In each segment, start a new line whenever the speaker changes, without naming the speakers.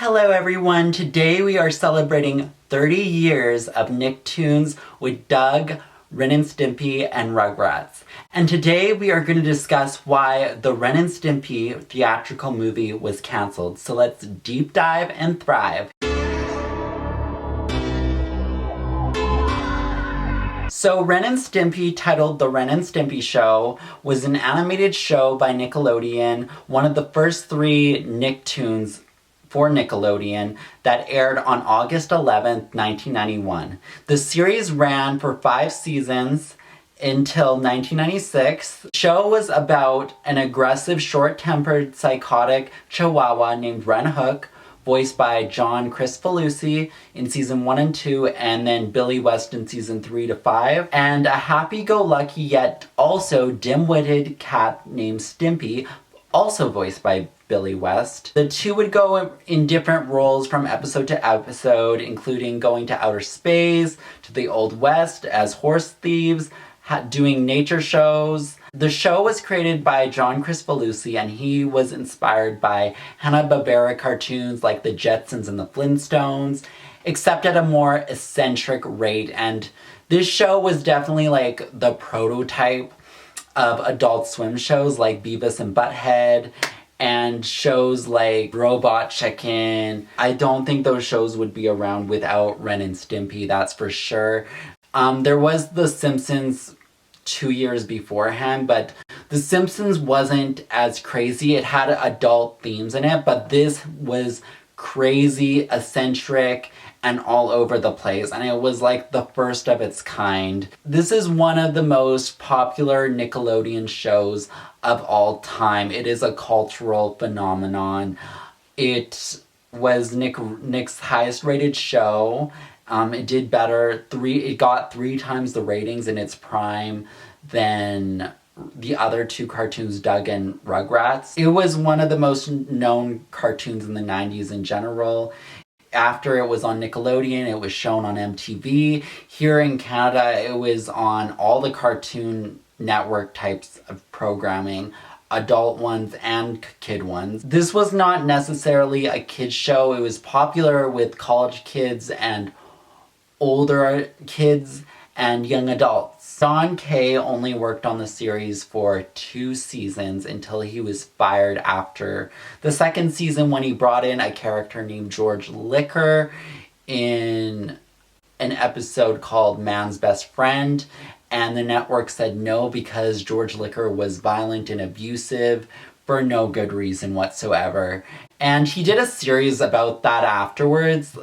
Hello everyone, today we are celebrating 30 years of Nicktoons with Doug, Ren and Stimpy, and Rugrats. And today we are going to discuss why the Ren and Stimpy theatrical movie was cancelled. So let's deep dive and thrive. So Ren and Stimpy, titled The Ren and Stimpy Show, was an animated show by Nickelodeon, one of the first three Nicktoons for Nickelodeon that aired on August 11th, 1991. The series ran for 5 seasons until 1996. The show was about an aggressive, short-tempered, psychotic Chihuahua named Ren Höek, voiced by John Kricfalusi in season 1 and 2, and then Billy West in season 3 to 5, and a happy-go-lucky yet also dim-witted cat named Stimpy, also voiced by Billy West. The two would go in different roles from episode to episode, including going to outer space, to the Old West as horse thieves, doing nature shows. The show was created by John Kricfalusi, and he was inspired by Hanna-Barbera cartoons like the Jetsons and the Flintstones, except at a more eccentric rate. And this show was definitely like the prototype of Adult Swim shows like Beavis and Butthead, and shows like Robot Chicken. I don't think those shows would be around without Ren and Stimpy, that's for sure. There was The Simpsons 2 years beforehand, but The Simpsons wasn't as crazy. It had adult themes in it, but this was crazy, eccentric, and all over the place, and it was like the first of its kind. This is one of the most popular Nickelodeon shows of all time. It is a cultural phenomenon. It was Nick's highest rated show. It did better. It got 3 times the ratings in its prime than the other 2 cartoons, Doug and Rugrats. It was one of the most known cartoons in the 90s in general. After it was on Nickelodeon, it was shown on MTV. Here in Canada, it was on all the Cartoon Network types of programming, adult ones and kid ones. This was not necessarily a kid's show. It was popular with college kids and older kids and young adults. John K. only worked on the series for 2 seasons until he was fired after the 2nd season, when he brought in a character named George Liquor in an episode called Man's Best Friend, and the network said no because George Liquor was violent and abusive for no good reason whatsoever. And he did a series about that afterwards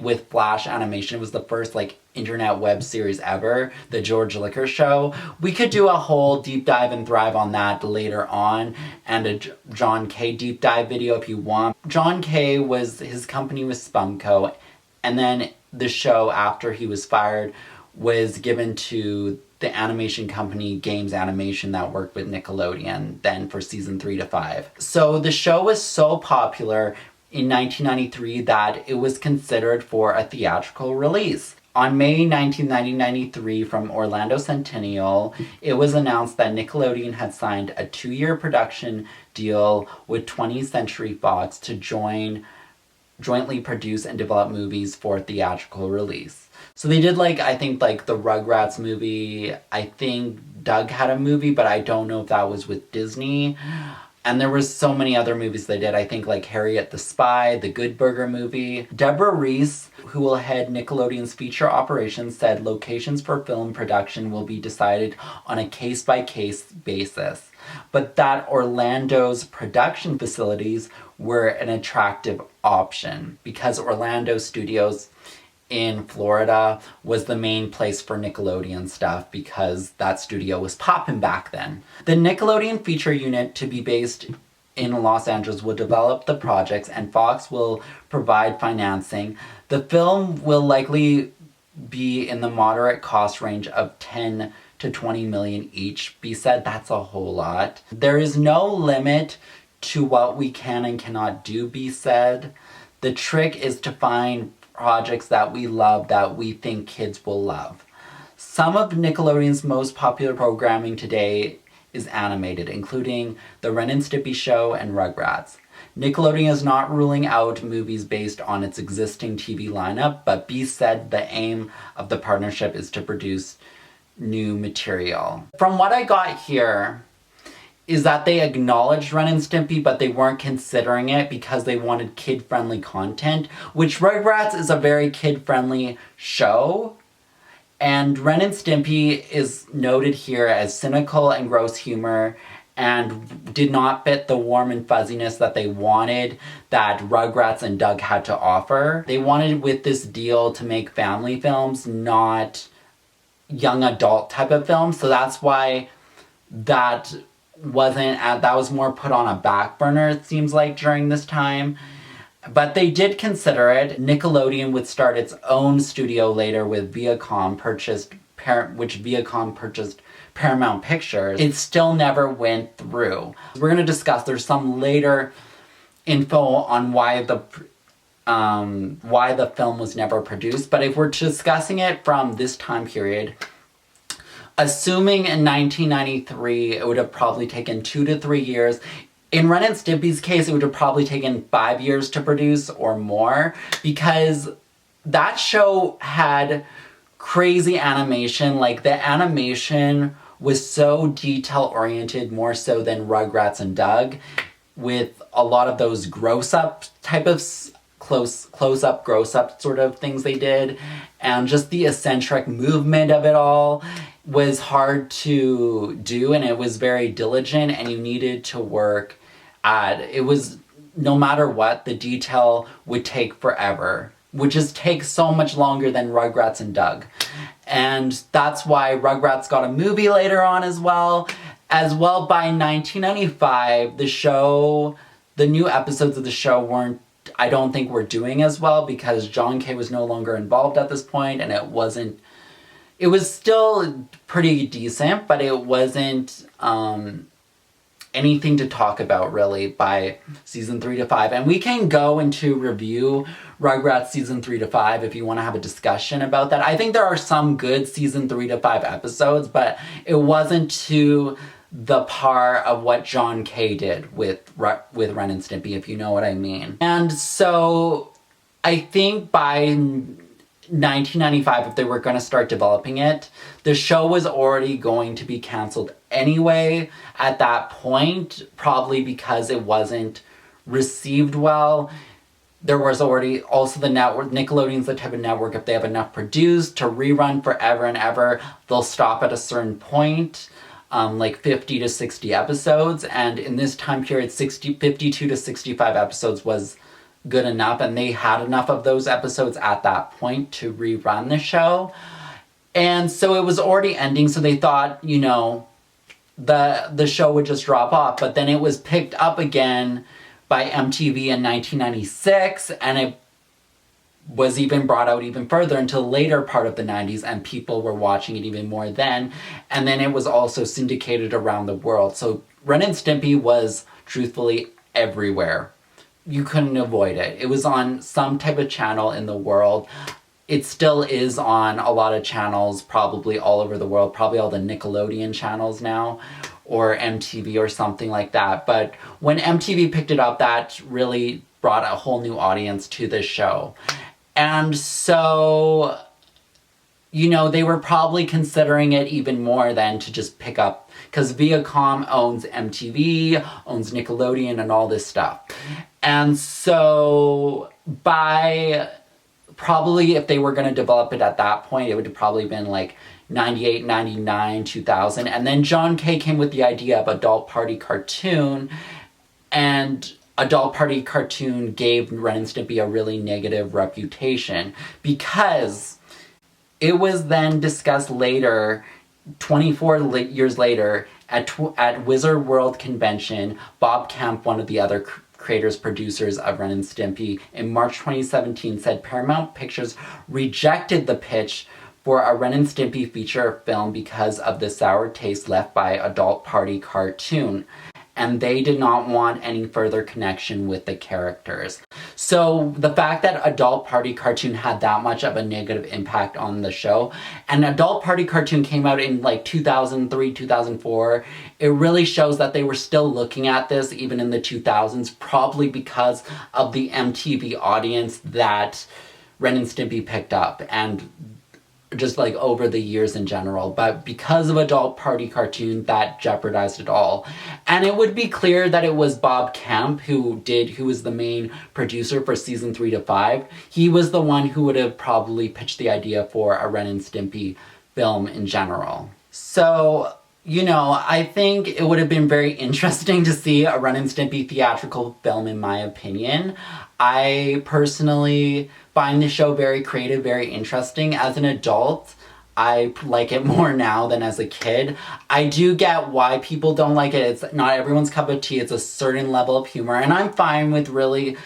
with Flash animation. It was the first internet web series ever, The George Liquor Show. We could do a whole deep dive and thrive on that later on, and a John K. deep dive video if you want. John K. his company was Spumco, and then the show, after he was fired, was given to the animation company Games Animation that worked with Nickelodeon then for season 3 to 5. So the show was so popular in 1993 that it was considered for a theatrical release. On May 1993, from Orlando Centennial, it was announced that Nickelodeon had signed a 2-year production deal with 20th Century Fox to jointly produce and develop movies for theatrical release. So they did I think the Rugrats movie. I think Doug had a movie, but I don't know if that was with Disney. And there was so many other movies they did. I think Harriet the Spy, the Good Burger movie. Deborah Reese, who will head Nickelodeon's feature operations, said locations for film production will be decided on a case-by-case basis, but that Orlando's production facilities were an attractive option because Orlando Studios in Florida was the main place for Nickelodeon stuff because that studio was popping back then. The Nickelodeon feature unit, to be based in Los Angeles, will develop the projects, and Fox will provide financing. The film will likely be in the moderate cost range of 10 to 20 million each. Be said, that's a whole lot. There is no limit to what we can and cannot do, be said. The trick is to find projects that we love, that we think kids will love. Some of Nickelodeon's most popular programming today is animated, including The Ren and Stimpy Show and Rugrats. Nickelodeon is not ruling out movies based on its existing TV lineup, but B said the aim of the partnership is to produce new material. From what I got here, is that they acknowledged Ren and Stimpy, but they weren't considering it because they wanted kid-friendly content, which Rugrats is a very kid-friendly show. And Ren and Stimpy is noted here as cynical and gross humor and did not fit the warm and fuzziness that they wanted that Rugrats and Doug had to offer. They wanted with this deal to make family films, not young adult type of films, so that's why that was more put on a back burner, it seems like, during this time. But they did consider it. Nickelodeon would start its own studio later with Viacom purchased Paramount Pictures. It still never went through. We're going to discuss, there's some later info on why the film was never produced, but if we're discussing it from this time period, assuming in 1993, it would have probably taken 2 to 3 years. In Ren and Stimpy's case, it would have probably taken 5 years to produce or more, because that show had crazy animation. Like, the animation was so detail-oriented, more so than Rugrats and Doug, with a lot of those gross-up type of close-up, gross-up sort of things they did, and just the eccentric movement of it all was hard to do, and it was very diligent, and you needed to work at it. Was, no matter what, the detail would take forever, would just take so much longer than Rugrats and Doug. And that's why Rugrats got a movie later on as well. By 1995, the new episodes of the show I don't think were doing as well, because John K was no longer involved at this point, and it was still pretty decent, but it wasn't anything to talk about really by season 3 to 5. And we can go into review Rugrats season 3 to 5 if you want to have a discussion about that. I think there are some good season 3 to 5 episodes, but it wasn't to the par of what John K did with Ren and Stimpy, if you know what I mean. And so I think by 1995, if they were going to start developing it, the show was already going to be canceled anyway at that point, probably because it wasn't received well. There was already also the network. Nickelodeon's the type of network, if they have enough produced to rerun forever and ever, they'll stop at a certain point, like 50 to 60 episodes. And in this time period, 52 to 65 episodes was good enough, and they had enough of those episodes at that point to rerun the show. And so it was already ending, so they thought, the show would just drop off. But then it was picked up again by MTV in 1996, and it was even brought out even further until later part of the 90s, and people were watching it even more then. And then it was also syndicated around the world. So Ren and Stimpy was truthfully everywhere. You couldn't avoid it. It was on some type of channel in the world. It still is on a lot of channels, probably all over the world, probably all the Nickelodeon channels now, or MTV or something like that. But when MTV picked it up, that really brought a whole new audience to this show. And so, they were probably considering it even more than to just pick up, because Viacom owns MTV, owns Nickelodeon, and all this stuff. And so probably if they were going to develop it at that point, it would have probably been like 98, 99, 2000. And then John K came with the idea of Adult Party Cartoon, and Adult Party Cartoon gave Ren and Stimpy a really negative reputation, because it was then discussed later, 24 years later, at Wizard World Convention. Bob Kemp, one of the other creators, producers of Ren and Stimpy, in March 2017 said Paramount Pictures rejected the pitch for a Ren and Stimpy feature film because of the sour taste left by Adult Party Cartoon. and they did not want any further connection with the characters. So the fact that Adult Party Cartoon had that much of a negative impact on the show, and Adult Party Cartoon came out in like 2003, 2004, it really shows that they were still looking at this even in the 2000s, probably because of the MTV audience that Ren and Stimpy picked up, and just like over the years in general. But because of Adult Party Cartoon, that jeopardized it all. And it would be clear that it was Bob Kemp who was the main producer for season 3 to 5. He was the one who would have probably pitched the idea for a Ren and Stimpy film in general. So, you know, I think it would have been very interesting to see a Ren and Stimpy theatrical film, in my opinion. I personally find the show very creative, very interesting. As an adult, I like it more now than as a kid. I do get why people don't like it. It's not everyone's cup of tea. It's a certain level of humor, and I'm fine with really,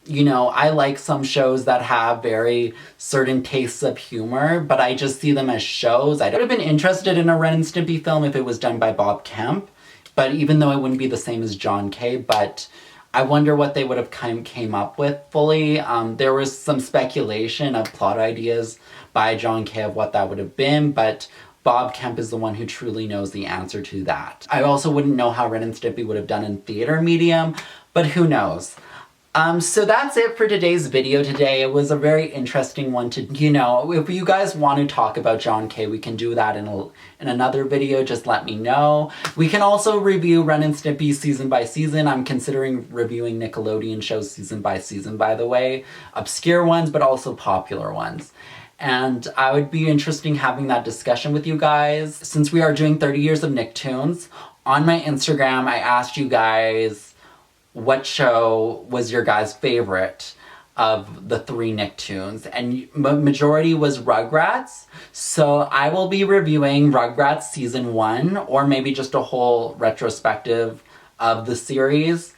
you know, I like some shows that have very certain tastes of humor, but I just see them as shows. I would have been interested in a Ren and Stimpy film if it was done by Bob Kemp, but even though it wouldn't be the same as John K., but I wonder what they would have came up with fully. There was some speculation of plot ideas by John K. of what that would have been, but Bob Kemp is the one who truly knows the answer to that. I also wouldn't know how Ren and Stimpy would have done in theater medium, but who knows. So that's it for today's video today. It was a very interesting one to, you know, if you guys want to talk about John K., we can do that in another video, just let me know. We can also review Ren and Stimpy season by season. I'm considering reviewing Nickelodeon shows season by season, by the way. Obscure ones, but also popular ones. And I would be interested in having that discussion with you guys. Since we are doing 30 years of Nicktoons, on my Instagram, I asked you guys what show was your guys' favorite of the 3 Nicktoons, and majority was Rugrats. So I will be reviewing Rugrats season 1, or maybe just a whole retrospective of the series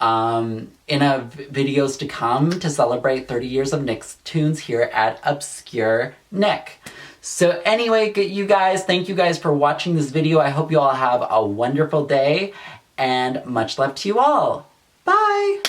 in videos to come to celebrate 30 years of Nicktoons here at Obscure Nick. So anyway, you guys, thank you guys for watching this video. I hope you all have a wonderful day, and much love to you all. Bye!